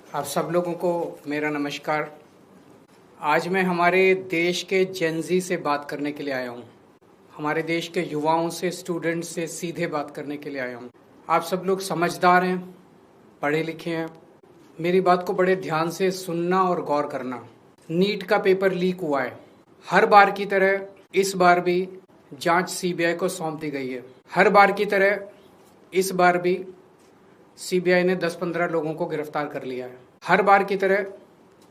आप सब लोगों को मेरा नमस्कार। आज मैं हमारे देश के जेनजी से बात करने के लिए आया हूँ। हमारे देश के युवाओं से, स्टूडेंट्स से सीधे बात करने के लिए आया हूँ। आप सब लोग समझदार हैं, पढ़े लिखे हैं। मेरी बात को बड़े ध्यान से सुनना और गौर करना। नीट का पेपर लीक हुआ है। हर बार की तरह इस बार भी जांच सीबीआई को सौंप दी गई है। हर बार की तरह इस बार भी सीबीआई ने 10-15 लोगों को गिरफ्तार कर लिया है। हर बार की तरह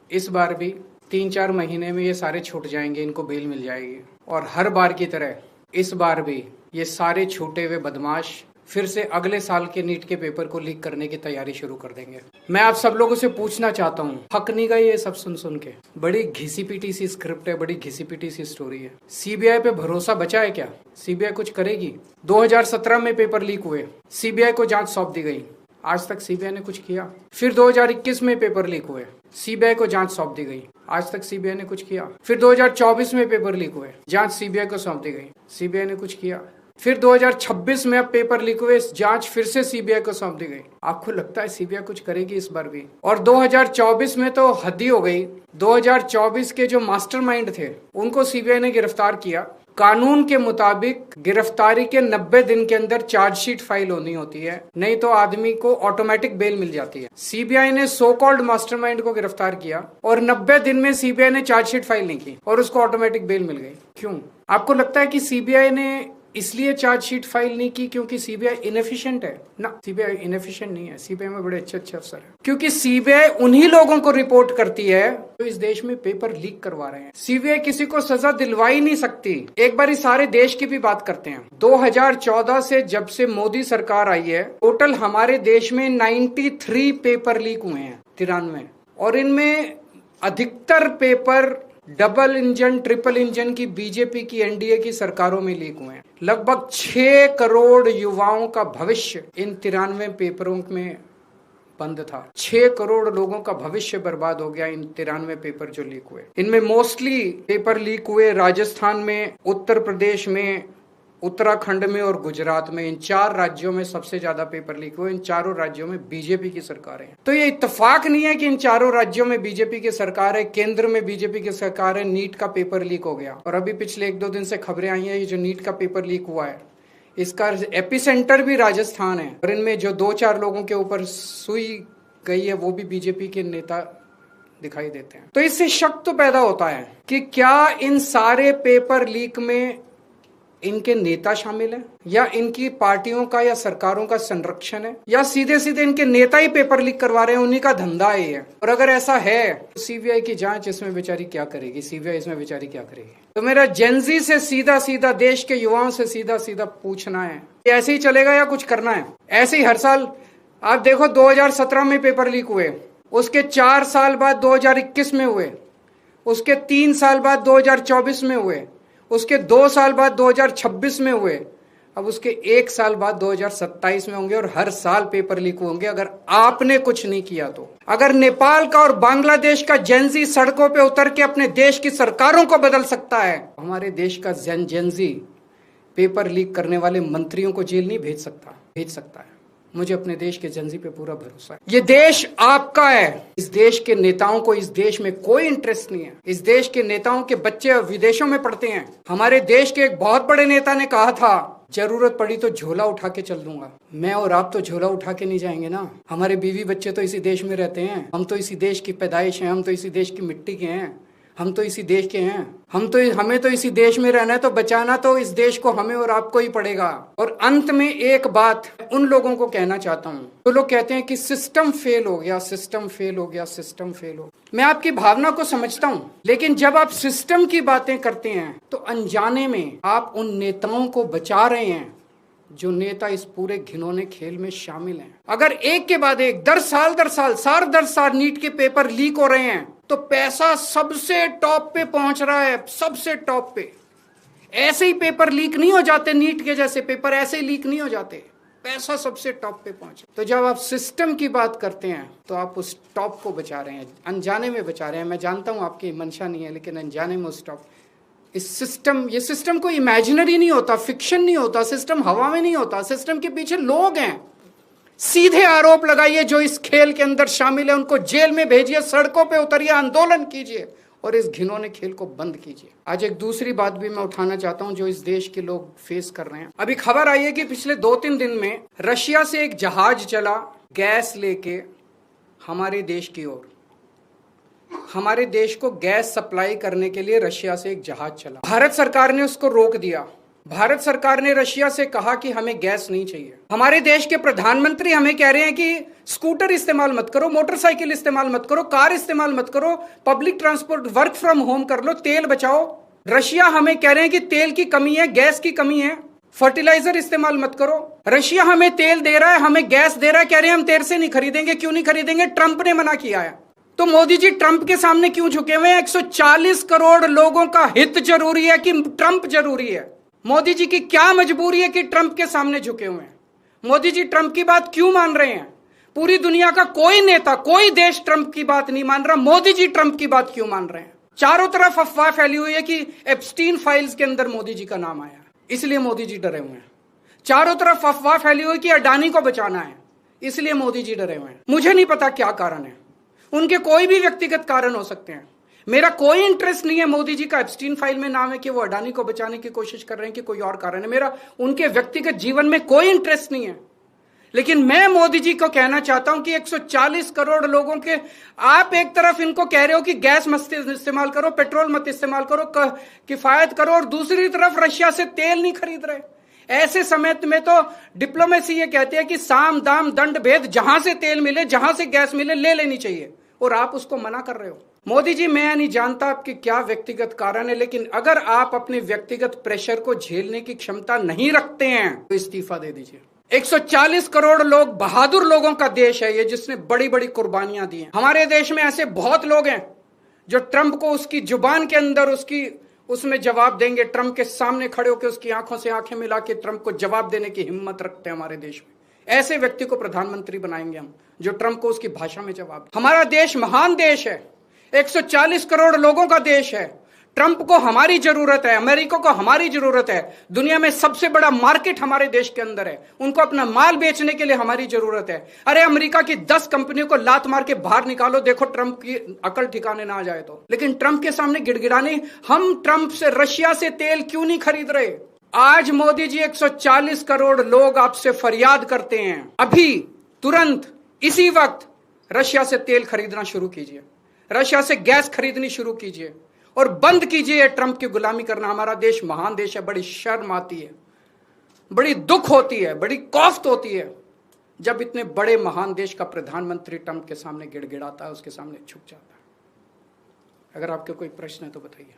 इस बार भी 3-4 महीने में ये सारे छूट जाएंगे, इनको बेल मिल जाएगी। और हर बार की तरह इस बार भी ये सारे छूटे हुए बदमाश फिर से अगले साल के नीट के पेपर को लीक करने की तैयारी शुरू कर देंगे। मैं आप सब लोगों से पूछना चाहता हूँ, थक नहीं गए ये सब सुन के? बड़ी घिसी पिटी सी स्क्रिप्ट है, बड़ी घिसी पिटी सी स्टोरी है। सीबीआई पे भरोसा बचा है क्या? सीबीआई कुछ करेगी? 2017 में पेपर लीक हुए, सीबीआई को जांच सौंप दी गई, आज तक सीबीआई ने कुछ किया। फिर 2021 में पेपर लीक हुए, सीबीआई को जांच सौंप दी गई, आज तक सीबीआई ने कुछ किया। फिर 2024 में पेपर लीक हुए, जांच सीबीआई को सौंप दी गई, सीबीआई ने कुछ किया। फिर 2026 में अब पेपर लीक हुए, जांच फिर से सीबीआई को सौंप दी गई। आपको लगता है सीबीआई कुछ करेगी इस बार भी? और 2024 में तो हद ही हो गई। 2024 के जो मास्टरमाइंड थे उनको सीबीआई ने गिरफ्तार किया। कानून के मुताबिक गिरफ्तारी के 90 दिन के अंदर चार्जशीट फाइल होनी होती है, नहीं तो आदमी को ऑटोमेटिक बेल मिल जाती है। सीबीआई ने सो कॉल्ड मास्टरमाइंड को गिरफ्तार किया और 90 दिन में सीबीआई ने चार्जशीट फाइल नहीं की और उसको ऑटोमेटिक बेल मिल गई। क्यों? आपको लगता है कि सीबीआई ने इसलिए चार्जशीट फाइल नहीं की क्योंकि सीबीआई इनएफिशिएंट है? ना, सीबीआई इनएफिशिएंट नहीं है। सीबीआई में बड़े अच्छे अफसर हैं, क्योंकि सीबीआई उन्हीं लोगों को रिपोर्ट करती है जो इस देश में पेपर लीक करवा रहे हैं। सीबीआई किसी को सजा दिलवा ही नहीं सकती। एक बार सारे देश की भी बात करते हैं। 2014 से जब से मोदी सरकार आई है, टोटल हमारे देश में 93 पेपर लीक हुए हैं, 93, और इनमें अधिकतर paper double engine, triple engine की बीजेपी की, एनडीए की सरकारों में लीक हुए हैं। लगभग 6 करोड़ युवाओं का भविष्य इन 93 पेपरों में बंद था। 6 करोड़ लोगों का भविष्य बर्बाद हो गया इन 93 पेपर जो लीक हुए। इनमें मोस्टली पेपर लीक हुए राजस्थान में, उत्तर प्रदेश में, उत्तराखंड में और गुजरात में। इन 4 राज्यों में सबसे ज्यादा पेपर लीक हुए। इन चारों राज्यों में बीजेपी की सरकार है। तो ये इत्तेफाक नहीं है कि इन चारों राज्यों में बीजेपी की सरकार है, केंद्र में बीजेपी की सरकार है, नीट का पेपर लीक हो गया। और अभी पिछले 1-2 दिन से खबरें आई हैं, ये जो नीट का पेपर लीक हुआ है इसका एपिसेंटर भी राजस्थान है, और इनमें जो 2-4 लोगों के ऊपर सुई गई है वो भी बीजेपी के नेता दिखाई देते हैं। तो इससे शक तो पैदा होता है कि क्या इन सारे पेपर लीक में इनके नेता शामिल हैं, या इनकी पार्टियों का या सरकारों का संरक्षण है, या सीधे सीधे इनके नेता ही पेपर लीक करवा रहे हैं, उन्हीं का धंधा है ये। और अगर ऐसा है तो सीबीआई की जांच इसमें बेचारी क्या करेगी? सीबीआई इसमें बेचारी क्या करेगी? तो मेरा जेनजी से सीधा सीधा, देश के युवाओं से सीधा सीधा पूछना है, ऐसे ही चलेगा या कुछ करना है? ऐसे ही हर साल आप देखो, 2017 में पेपर लीक हुए, उसके 4 साल बाद 2021 में हुए, उसके 3 साल बाद 2024 में हुए, उसके 2 साल बाद 2026 में हुए, अब उसके 1 साल बाद 2027 में होंगे, और हर साल पेपर लीक होंगे अगर आपने कुछ नहीं किया तो। अगर नेपाल का और बांग्लादेश का जेनजी सड़कों पे उतर के अपने देश की सरकारों को बदल सकता है, हमारे देश का जेनजी पेपर लीक करने वाले मंत्रियों को जेल नहीं भेज सकता है। मुझे अपने देश के जेनजी पे पूरा भरोसा है। ये देश आपका है। इस देश के नेताओं को इस देश में कोई इंटरेस्ट नहीं है। इस देश के नेताओं के बच्चे विदेशों में पढ़ते हैं। हमारे देश के एक बहुत बड़े नेता ने कहा था, जरूरत पड़ी तो झोला उठा के चल दूंगा। मैं और आप तो झोला उठा के नहीं जाएंगे ना। हमारे बीवी बच्चे तो इसी देश में रहते हैं, हम तो इसी देश की पैदाइश हैं, हम तो इसी देश की मिट्टी के हैं, हम तो इसी देश के हैं। हमें तो इसी देश में रहना है, तो बचाना तो इस देश को हमें और आपको ही पड़ेगा। और अंत में एक बात उन लोगों को कहना चाहता हूँ जो लोग कहते हैं कि सिस्टम फेल हो गया, सिस्टम फेल हो गया, सिस्टम फेल हो। मैं आपकी भावना को समझता हूँ, लेकिन जब आप सिस्टम की बातें करते हैं तो अनजाने में आप उन नेताओं को बचा रहे हैं जो नेता इस पूरे घिनौने खेल में शामिल हैं। अगर एक के बाद एक, दर साल नीट के पेपर लीक हो रहे हैं, तो पैसा सबसे टॉप पे पहुंच रहा है, सबसे टॉप पे। ऐसे ही पेपर लीक नहीं हो जाते, नीट के जैसे पेपर ऐसे ही लीक नहीं हो जाते, पैसा सबसे टॉप पे पहुंचे। तो जब आप सिस्टम की बात करते हैं तो आप उस टॉप को बचा रहे हैं, अनजाने में बचा रहे हैं। मैं जानता हूं आपकी मंशा नहीं है, लेकिन अनजाने में उस टॉप, ये सिस्टम कोई इमेजिनरी नहीं होता, फिक्शन नहीं होता, सिस्टम हवा में नहीं होता, सिस्टम के पीछे लोग हैं। सीधे आरोप लगाइए, जो इस खेल के अंदर शामिल है उनको जेल में भेजिए, सड़कों पे उतरिए, आंदोलन कीजिए और इस घिनौने खेल को बंद कीजिए। आज एक दूसरी बात भी मैं उठाना चाहता हूं जो इस देश के लोग फेस कर रहे हैं। अभी खबर आई है कि पिछले 2-3 दिन में रशिया से एक जहाज चला गैस लेके हमारे देश की ओर। हमारे देश को गैस सप्लाई करने के लिए रशिया से एक जहाज चला। भारत सरकार ने उसको रोक दिया। भारत सरकार ने रशिया से कहा कि हमें गैस नहीं चाहिए। हमारे देश के प्रधानमंत्री हमें कह रहे हैं कि स्कूटर इस्तेमाल मत करो, मोटरसाइकिल इस्तेमाल मत करो, कार इस्तेमाल मत करो, public transport, work from home कर लो, तेल बचाओ। रशिया हमें कह रहे हैं कि तेल की कमी है, गैस की कमी है, फर्टिलाइजर इस्तेमाल मत करो। रशिया हमें तेल दे रहा है, हमें गैस दे रहा है, कह रहे हैं हम तेरे से नहीं खरीदेंगे। क्यों नहीं खरीदेंगे? ट्रंप ने मना किया है। तो मोदी जी ट्रंप के सामने क्यों झुके हुए हैं? 140 करोड़ लोगों का हित जरूरी है कि ट्रंप जरूरी है? मोदी जी की क्या मजबूरी है कि ट्रंप के सामने झुके हुए हैं? मोदी जी ट्रंप की बात क्यों मान रहे हैं? पूरी दुनिया का कोई नेता, कोई देश ट्रंप की बात नहीं मान रहा, मोदी जी ट्रंप की बात क्यों मान रहे हैं? चारों तरफ अफवाह फैली हुई है कि एप्स्टीन फाइल्स के अंदर मोदी जी का नाम आया, इसलिए मोदी जी डरे हुए हैं। चारों तरफ अफवाह फैली हुई कि अडानी को बचाना है, इसलिए मोदी जी डरे हुए हैं। मुझे नहीं पता क्या कारण है, उनके कोई भी व्यक्तिगत कारण हो सकते हैं। मेरा कोई इंटरेस्ट नहीं है मोदी जी का एप्स्टीन फाइल में नाम है कि वो अडानी को बचाने की कोशिश कर रहे हैं कि कोई और कारण है। मेरा उनके व्यक्तिगत जीवन में कोई इंटरेस्ट नहीं है। लेकिन मैं मोदी जी को कहना चाहता हूं कि 140 करोड़ लोगों के आप एक तरफ इनको कह रहे हो कि गैस मत इस्तेमाल करो, पेट्रोल मत इस्तेमाल करो, किफायत करो, और दूसरी तरफ रशिया से तेल नहीं खरीद रहे। ऐसे समय में तो डिप्लोमेसी ये कहती है कि साम दाम दंड भेद, जहां से तेल मिले, जहां से गैस मिले, ले लेनी चाहिए, और आप उसको मना कर रहे हो। मोदी जी, मैं नहीं जानता आपके क्या व्यक्तिगत कारण है, लेकिन अगर आप अपने व्यक्तिगत प्रेशर को झेलने की क्षमता नहीं रखते हैं तो इस्तीफा दे दीजिए। 140 करोड़ लोग, बहादुर लोगों का देश है ये, जिसने बड़ी बड़ी कुर्बानियां दी हैं। हमारे देश में ऐसे बहुत लोग हैं जो ट्रंप को उसकी जुबान के अंदर उसमें जवाब देंगे, ट्रंप के सामने खड़े होकर उसकी आंखों से आंखें मिला के ट्रंप को जवाब देने की हिम्मत रखते हैं हमारे देश में। ऐसे व्यक्ति को प्रधानमंत्री बनाएंगे हम, जो ट्रंप को उसकी भाषा में जवाब। हमारा देश महान देश है, 140 करोड़ लोगों का देश है। ट्रंप को हमारी जरूरत है, अमेरिका को हमारी जरूरत है। दुनिया में सबसे बड़ा मार्केट हमारे देश के अंदर है, उनको अपना माल बेचने के लिए हमारी जरूरत है। अरे अमेरिका की 10 कंपनियों को लात मार के बाहर निकालो, देखो ट्रंप की अकल ठिकाने ना आ जाए तो। लेकिन ट्रंप के सामने गिड़गिड़ाने, हम ट्रंप से, रशिया से तेल क्यों नहीं खरीद रहे? आज मोदी जी, 140 करोड़ लोग आपसे फरियाद करते हैं, अभी तुरंत इसी वक्त रशिया से तेल खरीदना शुरू कीजिए, रशिया से गैस खरीदनी शुरू कीजिए और बंद कीजिए ट्रंप की गुलामी करना। हमारा देश महान देश है। बड़ी शर्म आती है, बड़ी दुख होती है, बड़ी कौफ्त होती है जब इतने बड़े महान देश का प्रधानमंत्री ट्रंप के सामने गिड़गिड़ाता है, उसके सामने झुक जाता है। अगर आपके कोई प्रश्न है तो बताइए।